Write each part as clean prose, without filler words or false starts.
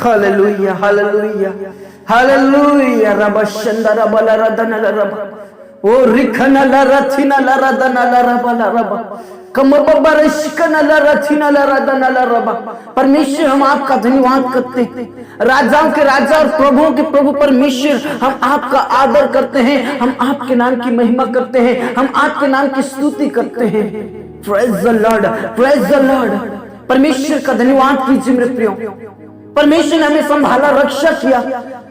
Hallelujah hallelujah hallelujah. रब शंदर बल रदन रब ओ रिखन ल रथिन ल रदन ल रब ल रब कम बबरशकन ल रथिन ल रदन ल रब। परमेश्वर हम आपका धन्यवाद करते हैं, राजाओं के राजा और प्रभुओं के प्रभु परमेश्वर हम आपका आदर करते हैं, हम आपके नाम की महिमा करते हैं, हम आपके नाम की स्तुति करते हैं। Praise the Lord, praise the Lord. परमेश्वर का धन्यवाद कीजिए मेरे प्रियो। परमेश्वर ने हमें संभाला, रक्षा किया,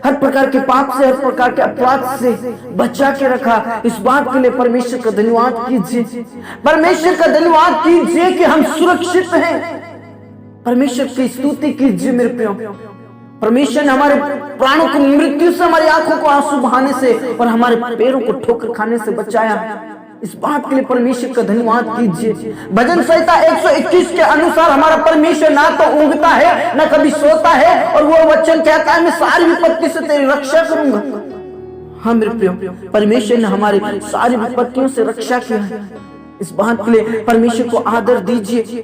हर प्रकार के पाप से, हर प्रकार के अपराध से बचा के रखा। इस बात के लिए परमेश्वर का धन्यवाद कीजिए, परमेश्वर का धन्यवाद कीजिए कि हम सुरक्षित हैं। परमेश्वर की स्तुति कीजिए मेरे प्रियो। परमेश्वर ने हमारे प्राणों को मृत्यु से, हमारी आंखों को आंसू बहाने से और हमारे पैरों को ठोकर खाने से बचाया। इस बात के लिए परमेश्वर का धन्यवाद कीजिए। भजन संहिता 121 के अनुसार हमारा परमेश्वर ना तो ऊँघता है ना कभी सोता है, और वो वचन कहता है मैं सारी विपत्ति से तेरी रक्षा करूंगा। हाँ मेरे प्रियो, परमेश्वर ने हमारी सारी विपत्तियों से रक्षा किया है। इस बात के लिए परमेश्वर को आदर दीजिए।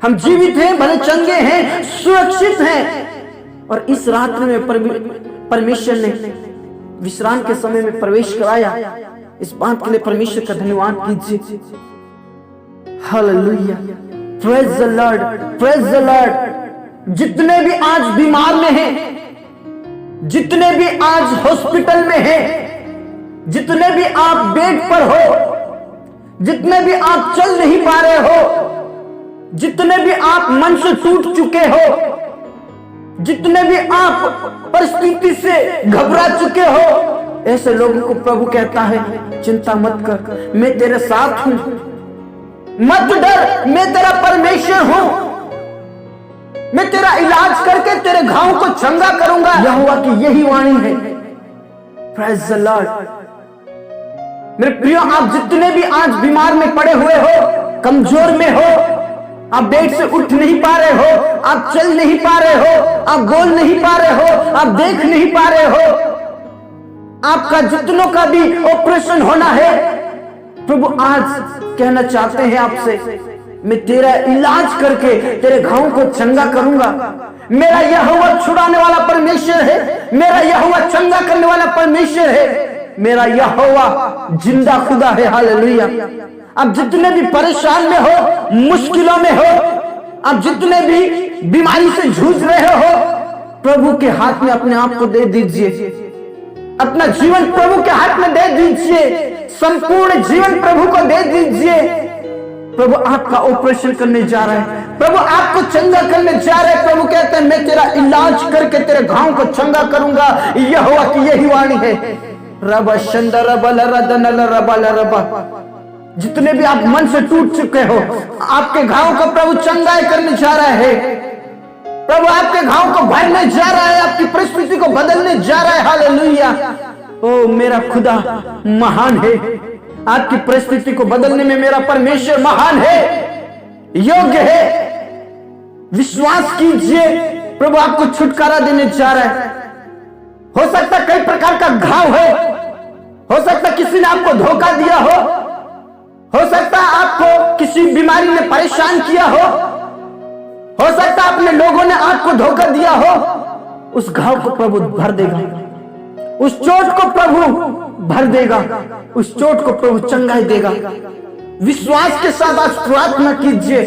हम जीवित हैं, भले चंगे हैं, सुरक्षित हैं, और इस रात्रि में परमेश्वर ने विश्राम के समय में प्रवेश कराया। इस बात के लिए परमेश्वर का धन्यवाद कीजिए। Hallelujah, praise the Lord, praise the Lord. जितने भी आज बीमार में हैं, जितने भी आज हॉस्पिटल में हैं, जितने भी आप बेड पर हो, जितने भी आप चल नहीं पा रहे हो, जितने भी आप मन से टूट चुके हो, जितने भी आप परिस्थिति से घबरा चुके हो, ऐसे लोगों को प्रभु कहता है चिंता मत कर, मैं तेरे साथ हूं, मत डर, मैं तेरा परमेश्वर हूं, मैं तेरा इलाज करके तेरे घाव को चंगा करूंगा। यहोवा की यही वाणी है। Praise the Lord. मेरे प्रियो, आप जितने भी आज बीमार में पड़े हुए हो, कमजोर में हो, आप बेड से उठ नहीं पा रहे हो, आप चल नहीं पा रहे हो, आप बोल नहीं पा रहे हो, आप देख नहीं पा रहे हो, आपका जितनों का भी ऑपरेशन होना है, प्रभु आज कहना चाहते हैं आपसे, मैं तेरा इलाज करके तेरे घावों को चंगा करूंगा। मेरा यहोवा छुड़ाने वाला परमेश्वर है, मेरा यहोवा चंगा करने वाला परमेश्वर है, मेरा यहोवा जिंदा खुदा है। हालेलुया। आप जितने भी परेशान में हो, मुश्किलों में हो, आप जितने भी बीमारी से जूझ रहे हो, प्रभु के हाथ में अपने आप को दे दीजिए, अपना जीवन प्रभु के हाथ में दे दीजिए, संपूर्ण जीवन प्रभु को दे दीजिए। प्रभु आपका ऑपरेशन करने जा रहा है, प्रभु आपको चंगा करने जा रहा है। प्रभु कहते हैं मैं तेरा इलाज करके तेरे घाव को चंगा करूंगा। यहोवा की यही वाणी है। रब शंदर बल रदन रबल रब। जितने भी आप मन से टूट चुके हो, आपके घाव को प्रभु चंगाई करने जा रहा है, प्रभु आपके घाव को भरने जा रहा है, आपकी परिस्थिति को बदलने जा रहा है। हालेलुया। ओ मेरा खुदा महान है, आपकी परिस्थिति को बदलने में मेरा परमेश्वर महान है, योग्य है। विश्वास कीजिए, प्रभु आपको छुटकारा देने जा रहा है। हो सकता है कई प्रकार का घाव हो सकता है किसी ने आपको धोखा दिया हो सकता है आपको किसी बीमारी ने परेशान किया हो सकता है अपने लोगों ने आपको धोखा दिया हो। उस घाव को प्रभु भर देगा, उस चोट को प्रभु भर देगा, उस चोट को प्रभु चंगाई देगा। विश्वास के साथ आज प्रार्थना कीजिए।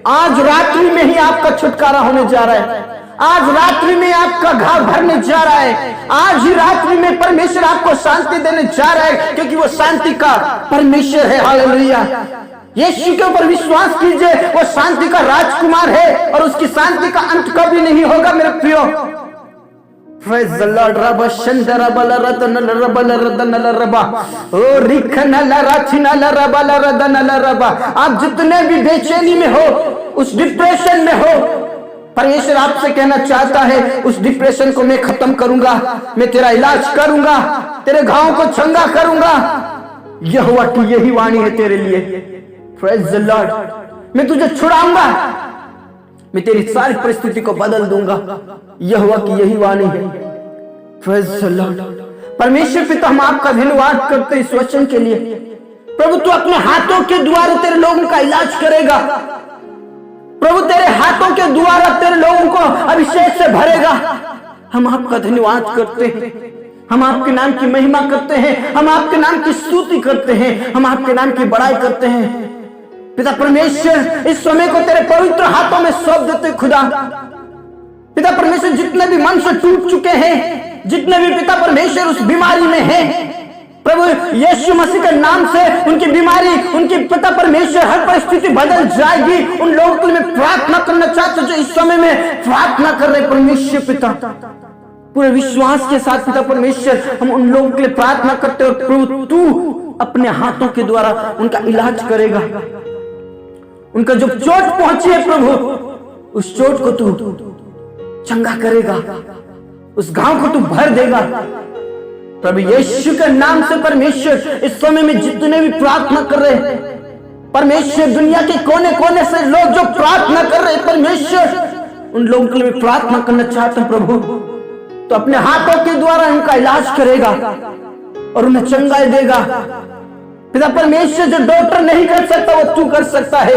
आज रात्रि में ही आपका छुटकारा होने जा रहा है, आज रात्रि में आपका घाव भरने जा रहा है, आज ही रात्रि में परमेश्वर आपको शांति देने जा रहा है, क्योंकि वो शांति का परमेश्वर है। हालेलुया। यीशु के ऊपर विश्वास कीजिए, वो शांति का राजकुमार है और उसकी शांति का अंत कभी नहीं होगा। मेरे प्रियो, प्रेज द लॉर्ड। रब शंदर बल रदन रबल रदन रबा ओ रिखन ल राथिन ल रबल रदन रबा। आप जितने भी बेचैनी में हो, उस डिप्रेशन में हो, परमेश्वर आपसे कहना चाहता है उस डिप्रेशन को मैं खत्म करूंगा, मैं तेरा इलाज करूंगा, तेरे घावों को चंगा करूंगा। यहोवा की यही वाणी है तेरे लिए। Praise the Lord. मैं तुझे छुड़ाऊंगा, मैं तेरी सारी परिस्थिति को बदल दूंगा। यहोवा की यही वाणी है। Praise the Lord. परमेश्वर पिता, हम आपका धन्यवाद करते हैं इस वचन के लिए। प्रभु, तू अपने हाथों के द्वारा तेरे लोगों का इलाज करेगा। प्रभु, तेरे हाथों के द्वारा तेरे लोगों को अभिषेक से भरेगा। हम आपका धन्यवाद करते हैं, हम आपके नाम की महिमा करते हैं, हम आपके नाम की स्तुति करते हैं, हम आपके नाम की बड़ाई करते हैं। पिता परमेश्वर, इस समय को तेरे पवित्र हाथों में सौंप देते खुदा। पिता परमेश्वर, जितने भी मन से टूट चुके हैं, जितने भी पिता परमेश्वर उस बीमारी में हैं, प्रभु यीशु मसीह के नाम से उनकी बीमारी, उनकी पिता परमेश्वर हर परिस्थिति बदल जाएगी। उन लोगों के लिए मैं प्रार्थना करना चाहता हूं जो इस समय में प्रार्थना कर रहे परमेश्वर पिता, पूरे विश्वास के साथ पिता परमेश्वर हम उन लोगों के लिए प्रार्थना करते हो। प्रभु तू अपने हाथों के द्वारा उनका इलाज करेगा। उनका जो चोट पहुंची है प्रभु, उस चोट को तू चंगा करेगा, उस घाव को तू भर देगा प्रभु यीशु के नाम से। परमेश्वर, इस समय में जितने भी प्रार्थना कर रहे हैं परमेश्वर, दुनिया के कोने कोने से लोग जो प्रार्थना कर रहे हैं परमेश्वर, उन लोगों के लिए प्रार्थना करना चाहता हूं प्रभु, तो अपने हाथों के द्वारा उनका इलाज करेगा और उन्हें चंगाई देगा। पिता परमेश्वर, जो डॉक्टर नहीं कर सकता वो तू कर सकता है।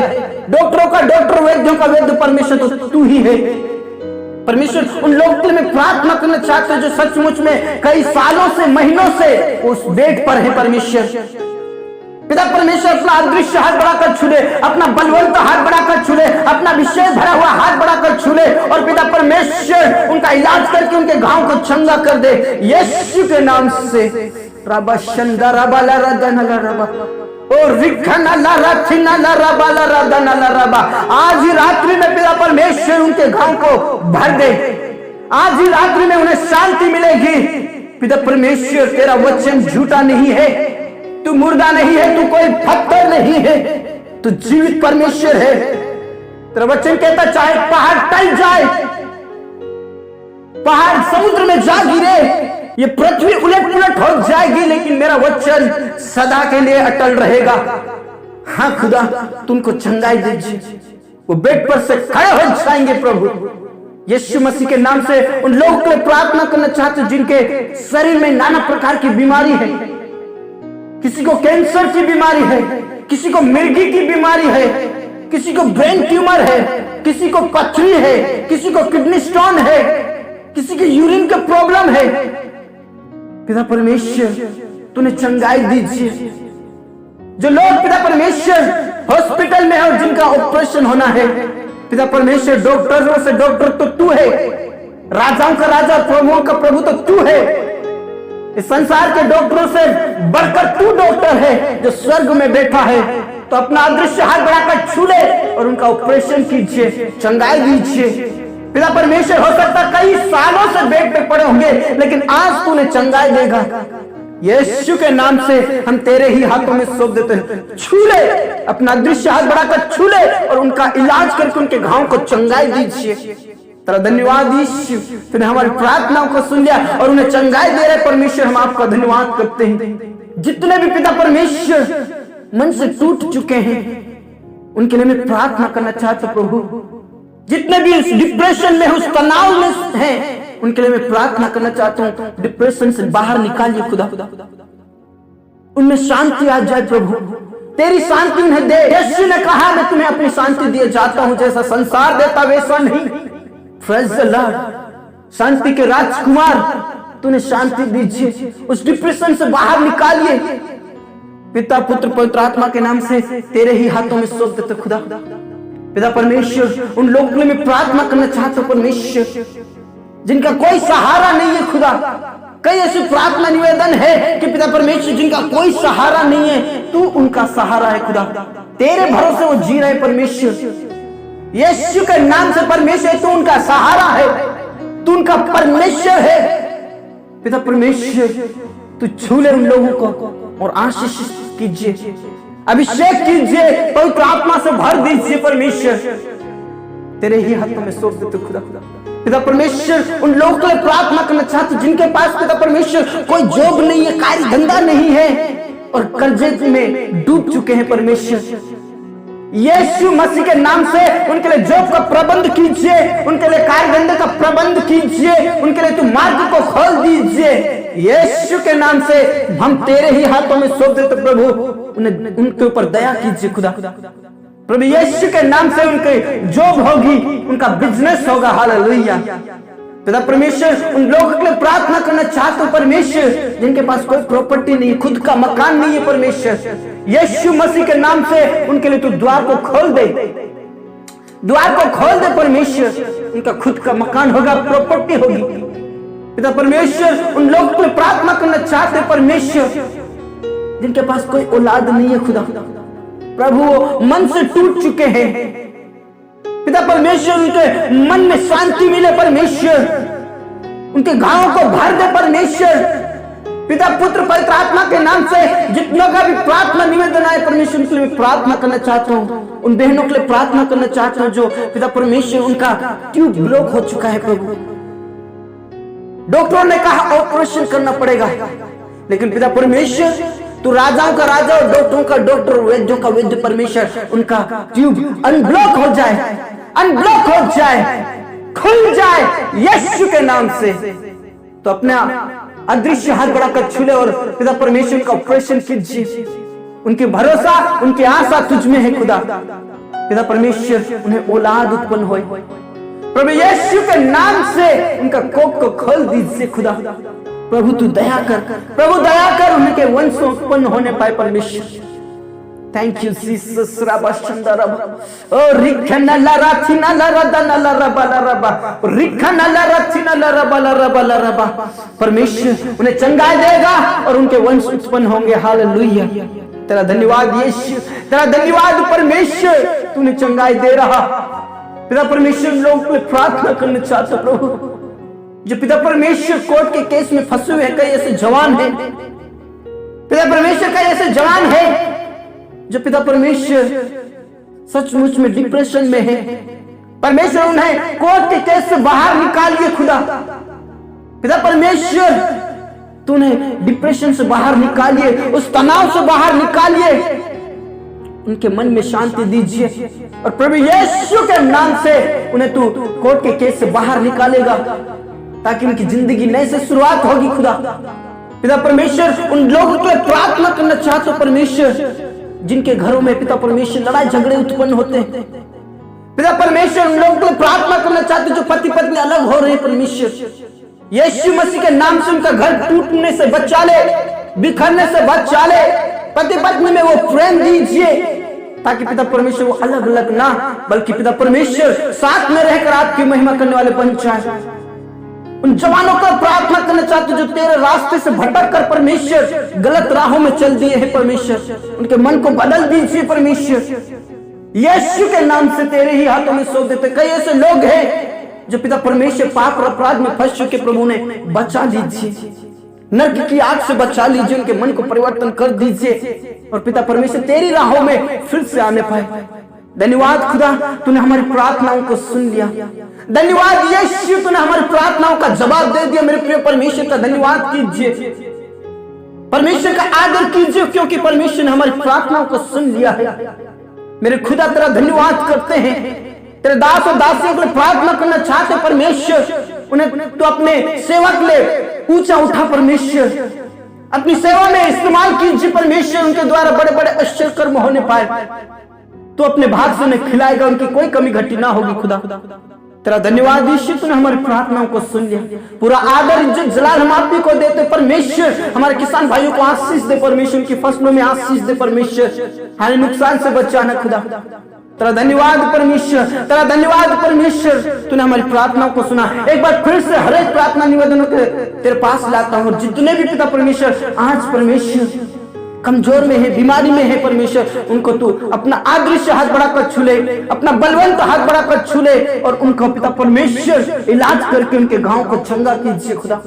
डॉक्टरों का डॉक्टर, वैद्यों का वैद्य परमेश्वर तो तू ही है परमेश्वर। उन लोगों के लिए मैं प्रार्थना करना चाहता हूं जो सचमुच में कई सालों से, महीनों से उस बेड पर है परमेश्वर। पिता परमेश्वर, अपना अदृश्य हाथ बढ़ाकर छू ले, अपना बलवंत हाथ बढ़ाकर छू ले, अपना विषय भरा हुआ हाथ बढ़ाकर छू ले और पिता परमेश्वर उनका इलाज करके उनके घाव को चंगा कर दे यीशु के नाम से। रबा शंदा रबा ला रदन ला रबा और रिखना ला रथिना ला रबा ला रदन ला रबा। आज ही रात्रि में पिता परमेश्वर उनके घाव को भर दे। आज ही रात्रि में उन्हें शांति मिलेगी। पिता परमेश्वर, तेरा वचन झूठा नहीं है, तू मुर्दा नहीं है, तू कोई पत्थर नहीं है, तू जीवित परमेश्वर है। तेरा वचन कहता चाहे पहाड़ टल जाए, पहाड़ समुद्र में जा गिरे, ये पृथ्वी उलट पुलट हो जाएगी, लेकिन मेरा वचन सदा के लिए अटल रहेगा। हाँ खुदा, तुमको चंगाई दीजिए, वो बेड पर से खड़े हो जाएंगे प्रभु यीशु मसीह के नाम से। उन लोगों के लिए प्रार्थना करना चाहते हैं जिनके शरीर में नाना प्रकार की बीमारी है। किसी को कैंसर की बीमारी है, किसी को मिर्गी की बीमारी है, किसी को ब्रेन ट्यूमर है, किसी को पथरी है, किसी को किडनी स्टोन है, किसी की यूरिन का प्रॉब्लम है। पिता परमेश्वर, तूने चंगाई दीजिए। जो लोग पिता परमेश्वर हॉस्पिटल में है और जिनका ऑपरेशन होना है, पिता परमेश्वर, डॉक्टरों से डॉक्टर तो तू है, राजाओं का राजा, प्रभुओं का प्रभु तो तू है। इस संसार के डॉक्टरों से बढ़कर तू डॉक्टर है जो स्वर्ग में बैठा है। तो अपना अदृश्य हाथ बढ़ाकर छू ले और उनका ऑपरेशन कीजिए, चंगाई दीजिए। पिता परमेश्वर, हो सकता कई सालों से बेड पे पड़े होंगे, लेकिन आज तूने चंगाई देगा यीशु के नाम से। हम तेरे ही हाथों में सौंप देते हैं। छू ले, अपना अदृश्य हाथ बढ़ाकर छू ले और उनका इलाज करके उनके घाव को चंगाई दीजिए। तेरा धन्यवाद यीशु, तूने हमारी प्रार्थनाओं को सुन लिया और उन्हें चंगाई दे रहे परमेश्वर, हम आपका धन्यवाद करते हैं। जितने भी पिता परमेश्वर मन से टूट चुके हैं उनके लिए मैं प्रार्थना करना चाहता हूं प्रभु। जितने भी इस डिप्रेशन में, उस तनाव में हैं, उनके लिए मैं प्रार्थना करना चाहता हूं, डिप्रेशन से बाहर निकालिए खुदा, उनमें शांति आ जाए प्रभु। तेरी शांति उन्हें दे। यीशु ने कहा, मैं तुम्हें अपनी शांति दिए जाता हूं, जैसा संसार देता वैसा नहीं। Praise the Lord. शांति के राजकुमार, तूने शांति दीजिए, उस डिप्रेशन से बाहर निकालिए। पिता, पुत्र, पवित्र आत्मा के नाम से तेरे ही हाथों में सौंप देते खुदा। पिता परमेश्वर, उन लोगों के लिए मैं प्रार्थना करना चाहता हूं परमेश्वर, जिनका कोई सहारा नहीं है खुदा। कई ऐसी प्रार्थना निवेदन है कि पिता परमेश्वर, जिनका कोई सहारा नहीं है, तू उनका सहारा है खुदा। तेरे भरोसे वो जी रहे परमेश्वर यीशु के नाम से। परमेश्वर, तू उनका सहारा है, तू उनका परमेश्वर है। पिता परमेश्वर, तू छू ले उन लोगों को और आशीष कीजिए, अभिषेक कीजिए, पवित्र आत्मा से भर दीजिए परमेश्वर। तेरे ही हाथों में सौंप देते खुदा। पिता परमेश्वर, उन लोगों के लिए प्रार्थना करना चाहते जिनके पास पिता परमेश्वर कोई जॉब नहीं है, कार्य धंधा नहीं है और कर्जे में डूब चुके हैं परमेश्वर। यीशु मसीह के नाम से उनके लिए जॉब का प्रबंध कीजिए, उनके लिए कार्य धंधे का प्रबंध कीजिए, उनके लिए तू मार्ग को खोल दीजिए यीशु के नाम से। हम तेरे ही हाथों में सौंप देते प्रभु, उनके ऊपर दया कीजिए खुदा। प्रभु यीशु के नाम से उनके जॉब होगी, उनका बिजनेस होगा। हालेलुया। पिता परमेश्वर, उन लोगों के लिए प्रार्थना करना चाहता हूं परमेश्वर जिनके पास कोई प्रॉपर्टी नहीं, खुद का मकान नहीं है परमेश्वर, यीशु मसीह के नाम से उनके लिए तू द्वार को खोल दे, द्वार को खोल दे परमेश्वर। उनका खुद का मकान होगा, प्रॉपर्टी होगी। पिता परमेश्वर, उन लोगों के लिए प्रार्थना करना चाहते परमेश्वर जिनके पास कोई औलाद नहीं है खुदा, प्रभु वो मन से टूट चुके हैं। पिता परमेश्वर, उनके मन में शांति मिले परमेश्वर, उनके घावों को भर दे परमेश्वर। पिता पुत्र पवित्र आत्मा के नाम से जितनों का भी प्रार्थना निवेदन आए परमेश्वर, उनके लिए प्रार्थना करना चाहता हूँ। उन बहनों के लिए प्रार्थना करना चाहता हूँ जो पिता परमेश्वर उनका ट्यूब ब्लॉक हो चुका है प्रभु, डॉक्टरों ने कहा ऑपरेशन करना पड़ेगा, लेकिन पिता परमेश्वर तू राजाओं का राजा और डॉक्टरों का डॉक्टर, वैद्यों का वैद्य परमेश्वर, उनका ट्यूब अनब्लॉक हो जाए, अनब्लॉक हो जाए, खुल जाए यीशु के नाम से। तो अपना अदृश्य हाथ बढ़ाकर छूले और पिता परमेश्वर का ऑपरेशन कीजिए। उनकी भरोसा, उनकी आशा तुझ में है खुदा। पिता परमेश्वर, उन्हें औलाद उत्पन्न हो प्रभु यीशु के नाम से उनका कोख को खोल दीजिए खुदा। प्रभु तू दया कर, प्रभु दया कर, उनके वंश उत्पन्न होने पाए परमेश्वर। Thank you Jesus. रबा शंदरब ओ रिखना ला राथिना ला रदना ला रबा ला रबा रिखना ला राथिना ला रबा ला रबा ला रबा। परमेश्वर उन्हें चंगाई देगा और उनके वंश उत्पन्न होंगे। हालेलुया। तेरा धन्यवाद यीशु, तेरा धन्यवाद परमेश्वर, तूने चंगाई दे रहा। पिता परमेश्वर, लोग के लिए प्रार्थना करना चाहते प्रभु जो पिता परमेश्वर कोर्ट के केस में फंसे हुए हैं, कई ऐसे जवान हैं पिता परमेश्वर, कई ऐसे जवान हैं जो पिता परमेश्वर सचमुच में डिप्रेशन में है परमेश्वर, उन्हें कोर्ट के केस से बाहर निकालिए खुदा। पिता परमेश्वर, तूने डिप्रेशन से बाहर निकालिए, उस तनाव से बाहर निकालिए, उनके मन में शांति दीजिए और प्रभु यीशु के नाम से उन्हें तू कोर्ट के केस से बाहर निकालेगा ताकि उनकी जिंदगी नए से शुरुआत होगी खुदा। पिता परमेश्वर, उन लोगों के लिए प्रार्थना करना चाहते हो परमेश्वर जिनके घरों में पिता परमेश्वर लड़ाई झगड़े उत्पन्न होते हैं। पिता परमेश्वर, उन लोगों के लिए प्रार्थना करना चाहते जो पति पत्नी अलग हो रहे हैं परमेश्वर, यीशु मसीह के नाम से उनका घर टूटने से बचा ले, बिखरने से बचा ले। पति पत्नी में वो प्रेम दीजिए ताकि पिता परमेश्वर वो अलग अलग ना बल्कि पिता परमेश्वर साथ में रहकर आपकी महिमा करने वाले बन जाए। उन जवानों का प्रार्थना करना चाहते जो तेरे रास्ते से भटक कर परमेश्वर गलत राहों में चल दिए हैं परमेश्वर, उनके मन को बदल दीजिए परमेश्वर। यीशु के नाम से तेरे ही हाथों में सौंप देते। कई ऐसे लोग हैं जो पिता परमेश्वर पाप और अपराध में फंस चुके, प्रभु ने बचा लीजिए, नरक की आग से बचा लीजिए, उनके मन को परिवर्तन कर दीजिए और पिता परमेश्वर तेरी राहों में फिर से आने पाए। धन्यवाद खुदा, तूने हमारी प्रार्थनाओं को सुन लिया। धन्यवाद यीशु, तूने हमारी प्रार्थनाओं का जवाब दे दिया। मेरे प्रिय परमेश्वर का धन्यवाद कीजिए, परमेश्वर का आदर कीजिए क्योंकि परमेश्वर ने हमारी प्रार्थनाओं को सुन लिया है। मेरे खुदा तेरा धन्यवाद करते हैं। तेरे दास और दासियों के लिए प्रार्थना करना चाहते परमेश्वर, उन्हें तो अपने सेवक ले ऊंचा उठा परमेश्वर, अपनी सेवा में इस्तेमाल कीजिए परमेश्वर। उनके द्वारा बड़े बड़े आश्चर्य कर्म होने पाए, तो अपने भाग से उन्हें खिलाएगा, उनकी कोई कमी घटी ना होगी खुदा। तेरा धन्यवाद यीशु, तूने हमारी प्रार्थनाओं को सुन लिया। पूरा आदर इज्जत जलाल हम आप ही को देते परमेश्वर। हमारे किसान भाइयों को आशीष दे परमेश्वर, उनकी फसलों में आशीष दे परमेश्वर, हर नुकसान से बचाना खुदा। तेरा धन्यवाद परमेश्वर, तेरा धन्यवाद परमेश्वर, तूने हमारी प्रार्थनाओं को सुना। एक बार फिर से हर एक प्रार्थना निवेदनों के तेरे पास लाता हूँ। जितने भी पिता परमेश्वर आज परमेश्वर कमजोर में है, बीमारी में है परमेश्वर, उनको तू अपना अदृश्य हाथ बढ़ाकर छूले, अपना बलवंत हाथ बढ़ाकर छूले और उनको पिता परमेश्वर इलाज करके उनके घाव को चंगा कीजिए खुदा।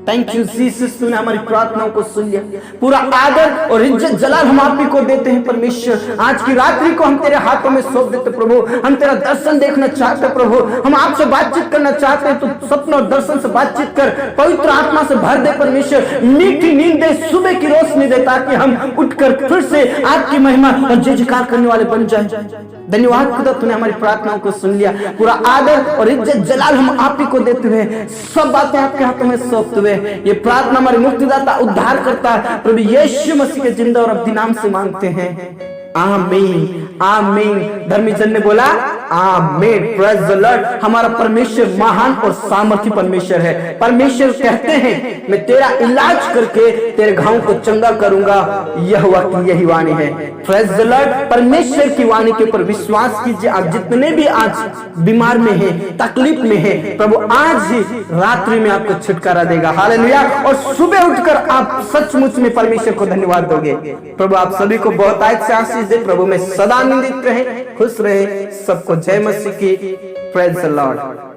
थैंक यू जीसस, तूने हमारी प्रार्थनाओं को सुन लिया। पूरा आदर और इज्जत जलाल हम आप ही को देते हैं परमेश्वर। आज की रात्रि को हम तेरे हाथों में सौंप देते प्रभु। हम तेरा दर्शन देखना चाहते प्रभु, हम आपसे बातचीत करना चाहते हैं। तो सपनों और दर्शन से बातचीत कर, पवित्र आत्मा से भर दे परमेश्वर, मीठी नींद दे, सुबह की रोशनी दे, ताकि हम उठकर फिर से आपकी महिमा और जय जयकार करने वाले बन जाए। धन्यवाद खुदा, तूने हमारी प्रार्थनाओं को सुन लिया। पूरा आदर और इज्जत जलाल हम आप ही को देते हुए, सब बातें आपके हाथों में सौंपते हुए, ये प्रार्थना हमारे मुक्तिदाता उद्धार करता है प्रभु यीशु मसीह के जिंदा और अब्दी नाम से मांगते हैं, आमीन, आमीन। धर्मीजन ने बोला आमीन, प्रेज द लॉर्ड। हमारा परमेश्वर महान और सामर्थी परमेश्वर है। परमेश्वर कहते हैं मैं तेरा इलाज करके तेरे घाव को चंगा करूंगा, यहोवा की यही वाणी है। Praise the Lord. परमेश्वर की वाणी के ऊपर विश्वास कीजिए। आप जितने भी आज बीमार में हैं, तकलीफ में हैं, प्रभु आज ही रात्रि में आपको छुटकारा देगा। हालेलुया। और सुबह उठकर आप सचमुच में परमेश्वर को धन्यवाद दोगे। प्रभु आप सभी को बहुत से आशीष दे। प्रभु में सदा आनंदित रहे, खुश रहे। सबको जय मसीह की। Praise the Lord.